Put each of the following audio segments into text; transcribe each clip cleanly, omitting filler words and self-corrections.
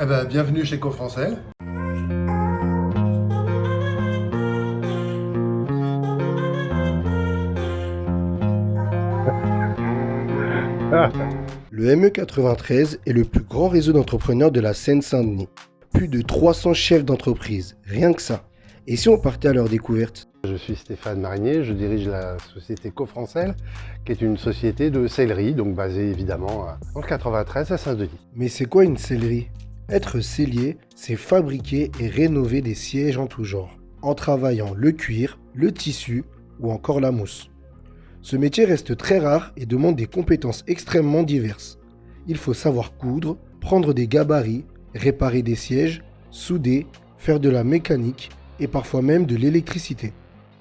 Eh ben, bienvenue chez Cofrancel. Le ME93 est le plus grand réseau d'entrepreneurs de la Seine-Saint-Denis. Plus de 300 chefs d'entreprise, rien que ça. Et si on partait à leur découverte? Je suis Stéphane Marinier, je dirige la société Cofrancel, qui est une société de sellerie, donc basée évidemment dans le 93 à Saint-Denis. Mais c'est quoi une sellerie? Être sellier, c'est fabriquer et rénover des sièges en tout genre, en travaillant le cuir, le tissu ou encore la mousse. Ce métier reste très rare et demande des compétences extrêmement diverses. Il faut savoir coudre, prendre des gabarits, réparer des sièges, souder, faire de la mécanique et parfois même de l'électricité.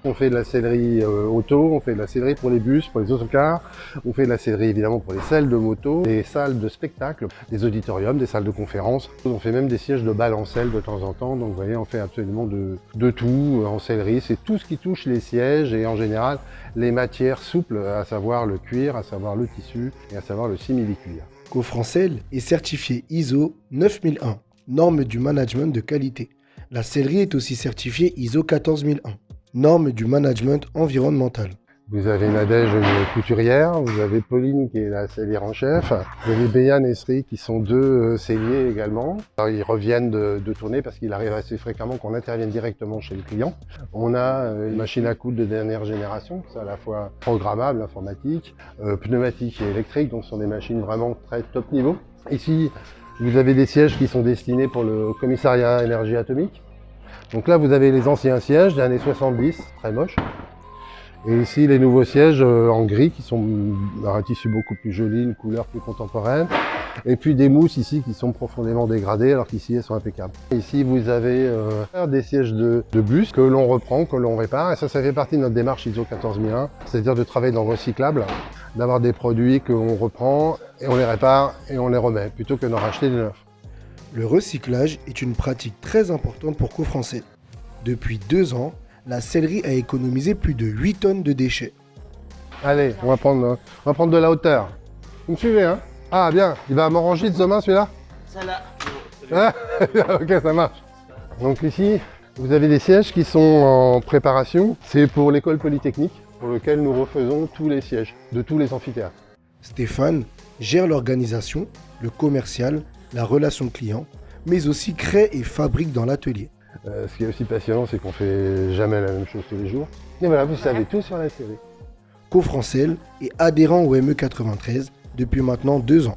On fait de la sellerie auto, on fait de la sellerie pour les bus, pour les autocars, on fait de la sellerie évidemment pour les salles de moto, des salles de spectacle, des auditoriums, des salles de conférence. On fait même des sièges de balancelle de temps en temps, donc vous voyez, on fait absolument de tout en sellerie. C'est tout ce qui touche les sièges et en général les matières souples, à savoir le cuir, à savoir le tissu et à savoir le simili-cuir. Cofrancel est certifié ISO 9001, norme du management de qualité. La sellerie est aussi certifiée ISO 14001. Normes du management environnemental. Vous avez Nadège, une couturière, vous avez Pauline qui est la sellière en chef, vous avez Béyan et Sri qui sont deux selliers également. Alors, ils reviennent de tourner parce qu'il arrive assez fréquemment qu'on intervienne directement chez le client. On a une machine à coudre de dernière génération, c'est à la fois programmable, informatique, pneumatique et électrique, donc ce sont des machines vraiment très top niveau. Ici, vous avez des sièges qui sont destinés pour le commissariat à énergie atomique. Donc là, vous avez les anciens sièges des années 70, très moches. Et ici, les nouveaux sièges en gris, qui sont un tissu beaucoup plus joli, une couleur plus contemporaine. Et puis des mousses ici qui sont profondément dégradées, alors qu'ici, elles sont impeccables. Ici, vous avez des sièges de bus que l'on reprend, que l'on répare. Et ça fait partie de notre démarche ISO 14001, c'est-à-dire de travailler dans le recyclable, d'avoir des produits qu'on reprend, et on les répare, et on les remet, plutôt que d'en racheter des neufs. Le recyclage est une pratique très importante pour Cofrancel. Depuis 2 ans, la sellerie a économisé plus de 8 tonnes de déchets. Allez, on va prendre de la hauteur. Vous me suivez, hein? Ah, bien. Il va m'oranger demain, celui-là? Ça là. Ah, ok, ça marche. Donc ici, vous avez des sièges qui sont en préparation. C'est pour l'école polytechnique, pour lequel nous refaisons tous les sièges de tous les amphithéâtres. Stéphane gère l'organisation, le commercial, la relation client, mais aussi crée et fabrique dans l'atelier. Ce qui est aussi passionnant, c'est qu'on fait jamais la même chose tous les jours. Et voilà, vous savez tout sur la série. Cofrancel est adhérent au ME93 depuis maintenant 2 ans.